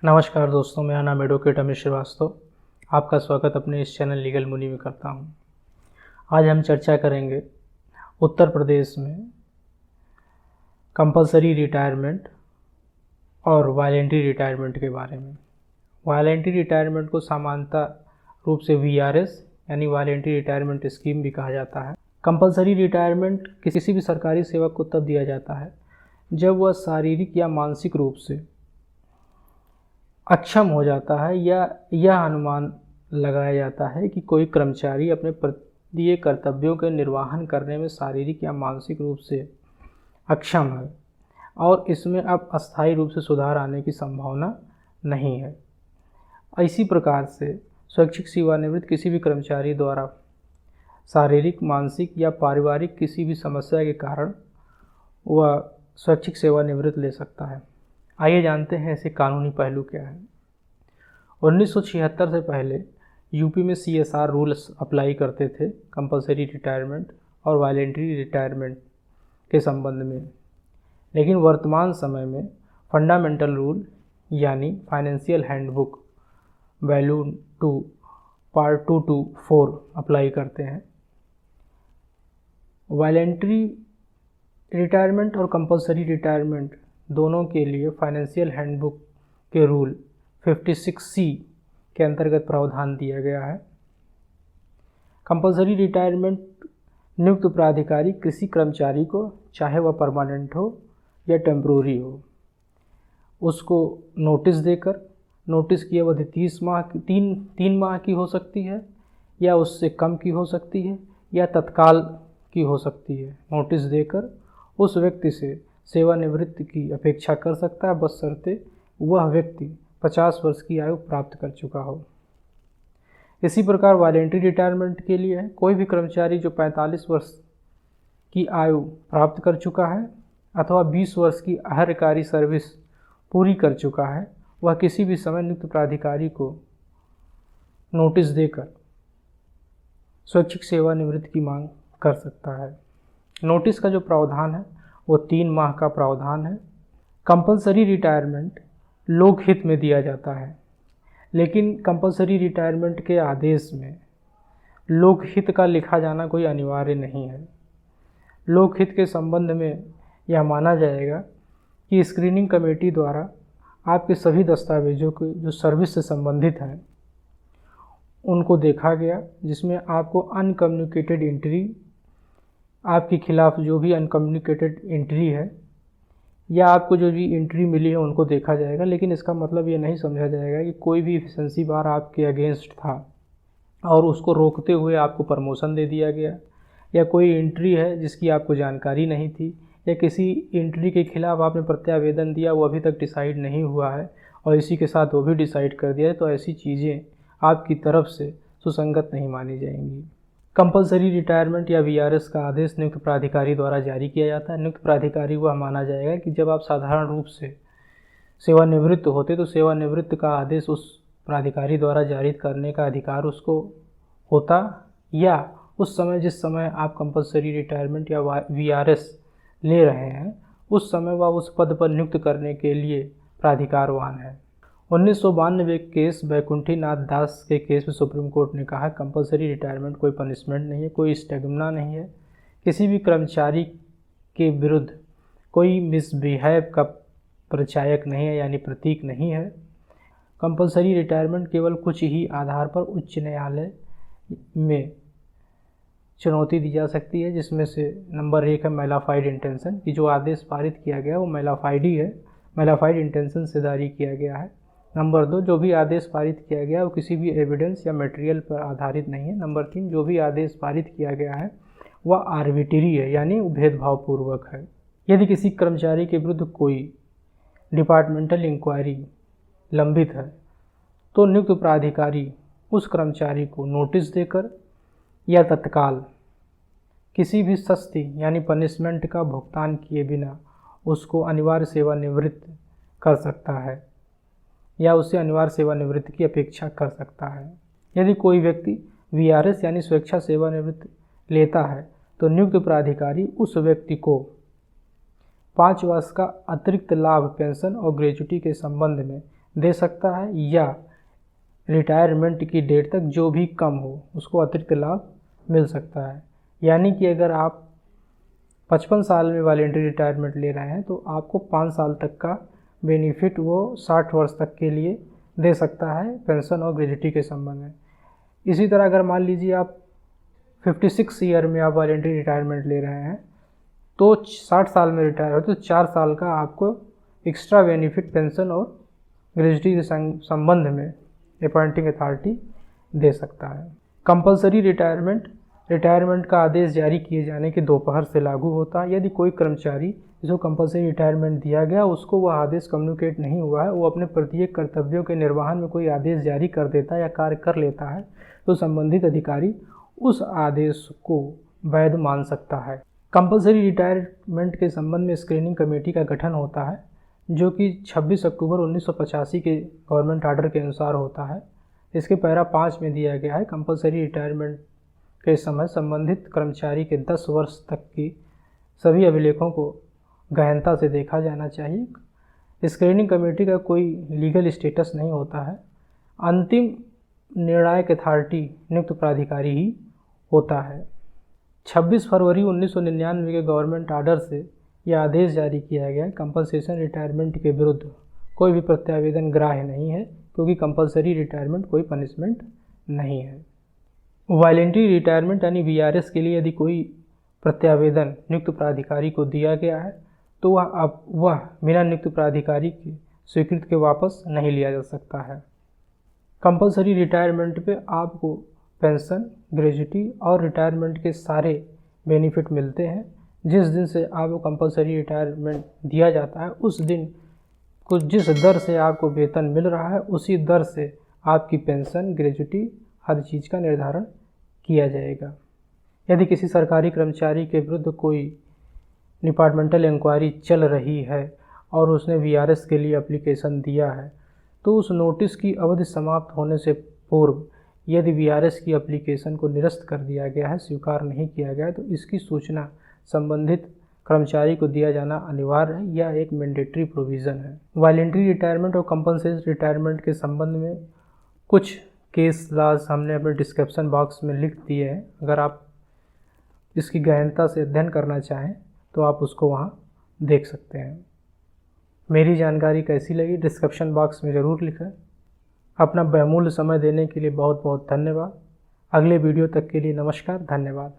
नमस्कार दोस्तों, मेरा नाम एडवोकेट अमित श्रीवास्तव। आपका स्वागत अपने इस चैनल लीगल मुनि में करता हूं। आज हम चर्चा करेंगे उत्तर प्रदेश में कंपलसरी रिटायरमेंट और वॉलंटरी रिटायरमेंट के बारे में। वॉलंटरी रिटायरमेंट को सामान्यतः रूप से VRS यानी वॉलंटरी रिटायरमेंट स्कीम भी कहा जाता है। कंपलसरी रिटायरमेंट किसी भी सरकारी सेवक को तब दिया जाता है जब वह शारीरिक या मानसिक रूप से अक्षम हो जाता है या यह अनुमान लगाया जाता है कि कोई कर्मचारी अपने दिए कर्तव्यों के निर्वहन करने में शारीरिक या मानसिक रूप से अक्षम है और इसमें अब अस्थायी रूप से सुधार आने की संभावना नहीं है। इसी प्रकार से स्वैच्छिक सेवानिवृत्त किसी भी कर्मचारी द्वारा शारीरिक, मानसिक या पारिवारिक किसी भी समस्या के कारण वह स्वैच्छिक सेवानिवृत्त ले सकता है। आइए जानते हैं ऐसे कानूनी पहलू क्या है। 1976 से पहले यूपी में CSR रूल्स अप्लाई करते थे कंपलसरी रिटायरमेंट और वॉलंटरी रिटायरमेंट के संबंध में, लेकिन वर्तमान समय में फंडामेंटल रूल यानी financial handbook volume 2 part 2 to 4 apply करते हैं। वॉलंटरी रिटायरमेंट और कंपलसरी रिटायरमेंट दोनों के लिए फाइनेंशियल हैंडबुक के रूल 56C के अंतर्गत प्रावधान दिया गया है। कंपलसरी रिटायरमेंट नियुक्त प्राधिकारी किसी कर्मचारी को, चाहे वह परमानेंट हो या टेम्प्रोरी हो, उसको नोटिस देकर, नोटिस की अवधि 3 माह की हो सकती है या उससे कम की हो सकती है या तत्काल की हो सकती है, नोटिस देकर उस व्यक्ति से सेवानिवृत्ति की अपेक्षा कर सकता है, बशर्ते वह व्यक्ति 50 वर्ष की आयु प्राप्त कर चुका हो। इसी प्रकार वॉलंटरी रिटायरमेंट के लिए है, कोई भी कर्मचारी जो 45 वर्ष की आयु प्राप्त कर चुका है अथवा 20 वर्ष की अहर्कारी सर्विस पूरी कर चुका है, वह किसी भी समय नियुक्त प्राधिकारी को नोटिस देकर स्वैच्छिक सेवानिवृत्ति की मांग कर सकता है। नोटिस का जो प्रावधान है वो 3 माह का प्रावधान है। कंपलसरी रिटायरमेंट लोकहित में दिया जाता है, लेकिन कंपलसरी रिटायरमेंट के आदेश में लोकहित का लिखा जाना कोई अनिवार्य नहीं है। लोकहित के संबंध में यह माना जाएगा कि स्क्रीनिंग कमेटी द्वारा आपके सभी दस्तावेजों के जो सर्विस से संबंधित हैं उनको देखा गया, जिसमें आपको अनकम्युनिकेटेड एंट्री, आपके खिलाफ जो भी अनकम्युनिकेटेड एंट्री है या आपको जो भी एंट्री मिली है उनको देखा जाएगा। लेकिन इसका मतलब ये नहीं समझा जाएगा कि कोई भी एफिशिएंसी बार आपके अगेंस्ट था और उसको रोकते हुए आपको प्रमोशन दे दिया गया, या कोई एंट्री है जिसकी आपको जानकारी नहीं थी, या किसी एंट्री के खिलाफ आपने प्रत्यावेदन दिया वो अभी तक डिसाइड नहीं हुआ है और इसी के साथ वो भी डिसाइड कर दिया है, तो ऐसी चीज़ें आपकी तरफ से सुसंगत नहीं मानी जाएंगी। कंपलसरी रिटायरमेंट या VRS का आदेश नियुक्त प्राधिकारी द्वारा जारी किया जाता है। नियुक्त प्राधिकारी वह माना जाएगा कि जब आप साधारण रूप से सेवानिवृत्त होते तो सेवानिवृत्त का आदेश उस प्राधिकारी द्वारा जारी करने का अधिकार उसको होता, या उस समय जिस समय आप कंपलसरी रिटायरमेंट या VRS ले रहे हैं उस समय वह उस पद पर नियुक्त करने के लिए प्राधिकारवान है। 1992 केस बैकुंठी नाथ दास के केस में सुप्रीम कोर्ट ने कहा कंपलसरी रिटायरमेंट कोई पनिशमेंट नहीं है, कोई स्टिग्मा नहीं है, किसी भी कर्मचारी के विरुद्ध कोई मिसबिहेव का प्रचायक नहीं है यानी प्रतीक नहीं है। कंपलसरी रिटायरमेंट केवल कुछ ही आधार पर उच्च न्यायालय में चुनौती दी जा सकती है, जिसमें से नंबर 1 है मैलाफाइड इंटेंशन, कि जो आदेश पारित किया गया वो मैलाफाइड ही है, मैलाफाइड इंटेंशन से जारी किया गया है। नंबर 2, जो भी आदेश पारित किया गया वो किसी भी एविडेंस या मटेरियल पर आधारित नहीं है। नंबर 3, जो भी आदेश पारित किया गया है वह आर्बिट्री है यानी भेदभावपूर्वक है। यदि किसी कर्मचारी के विरुद्ध कोई डिपार्टमेंटल इंक्वायरी लंबित है तो नियुक्त प्राधिकारी उस कर्मचारी को नोटिस देकर या तत्काल किसी भी सस्ती यानी पनिशमेंट का भुगतान किए बिना उसको अनिवार्य सेवानिवृत्त कर सकता है या उससे अनिवार्य सेवानिवृत्ति की अपेक्षा कर सकता है। यदि कोई व्यक्ति VRS यानी स्वेच्छा सेवानिवृत्त लेता है तो नियुक्त प्राधिकारी उस व्यक्ति को 5 वर्ष का अतिरिक्त लाभ, पेंशन और ग्रेच्युटी के संबंध में दे सकता है या रिटायरमेंट की डेट तक जो भी कम हो उसको अतिरिक्त लाभ मिल सकता है। यानी कि अगर आप 55 साल में वॉलंटरी रिटायरमेंट ले रहे हैं तो आपको 5 साल तक का बेनिफिट वो 60 वर्ष तक के लिए दे सकता है पेंशन और ग्रेजुटी के संबंध में। इसी तरह अगर मान लीजिए आप 56 ईयर में आप वॉलंटरी रिटायरमेंट ले रहे हैं तो 60 साल में रिटायर हो तो 4 साल का आपको एक्स्ट्रा बेनिफिट पेंशन और ग्रेजुटी के संबंध में अपॉइंटिंग अथॉरिटी दे सकता है। कंपलसरी रिटायरमेंट का आदेश जारी किए जाने के दोपहर से लागू होता है। यदि कोई कर्मचारी जिसको कंपलसरी रिटायरमेंट दिया गया उसको वह आदेश कम्युनिकेट नहीं हुआ है, वो अपने प्रत्येक कर्तव्यों के निर्वहन में कोई आदेश जारी कर देता है या कार्य कर लेता है तो संबंधित अधिकारी उस आदेश को वैध मान सकता है। कंपलसरी रिटायरमेंट के संबंध में स्क्रीनिंग कमेटी का गठन होता है जो कि 26 अक्टूबर 1985 के गवर्नमेंट आर्डर के अनुसार होता है। इसके पैरा 5 में दिया गया है कंपलसरी रिटायरमेंट के समय संबंधित कर्मचारी के 10 वर्ष तक की सभी अभिलेखों को गहनता से देखा जाना चाहिए। स्क्रीनिंग कमेटी का कोई लीगल स्टेटस नहीं होता है। अंतिम निर्णायक अथॉरिटी नियुक्त प्राधिकारी ही होता है। 26 फरवरी 1999 के गवर्नमेंट आर्डर से यह आदेश जारी किया गया है कंपलसेशन रिटायरमेंट के विरुद्ध कोई भी प्रत्यावेदन ग्राह्य नहीं है क्योंकि कंपलसरी रिटायरमेंट कोई पनिशमेंट नहीं है। वॉलंटरी रिटायरमेंट यानी वीआरएस के लिए यदि कोई प्रत्यावेदन नियुक्त प्राधिकारी को दिया गया है तो वह बिना नियुक्त प्राधिकारी की स्वीकृति के वापस नहीं लिया जा सकता है। कंपलसरी रिटायरमेंट पे आपको पेंशन, ग्रेजुटी और रिटायरमेंट के सारे बेनिफिट मिलते हैं। जिस दिन से आपको कंपलसरी रिटायरमेंट दिया जाता है उस दिन कुछ जिस दर से आपको वेतन मिल रहा है उसी दर से आपकी पेंशन, ग्रेजुटी हर चीज़ का निर्धारण किया जाएगा। यदि किसी सरकारी कर्मचारी के विरुद्ध कोई डिपार्टमेंटल इंक्वायरी चल रही है और उसने वीआरएस के लिए एप्लीकेशन दिया है तो उस नोटिस की अवधि समाप्त होने से पूर्व यदि वीआरएस की एप्लीकेशन को निरस्त कर दिया गया है, स्वीकार नहीं किया गया है तो इसकी सूचना संबंधित कर्मचारी को दिया जाना अनिवार्य है। यह एक मैंडेटरी प्रोविज़न है। वॉलंटरी रिटायरमेंट और कंपलसरी रिटायरमेंट के संबंध में कुछ केस लॉज हमने अपने डिस्क्रिप्शन बॉक्स में लिख दिए हैं। अगर आप इसकी गहनता से अध्ययन करना चाहें तो आप उसको वहाँ देख सकते हैं। मेरी जानकारी कैसी लगी डिस्क्रिप्शन बॉक्स में ज़रूर लिखें। अपना बहुमूल्य समय देने के लिए बहुत बहुत धन्यवाद। अगले वीडियो तक के लिए नमस्कार, धन्यवाद।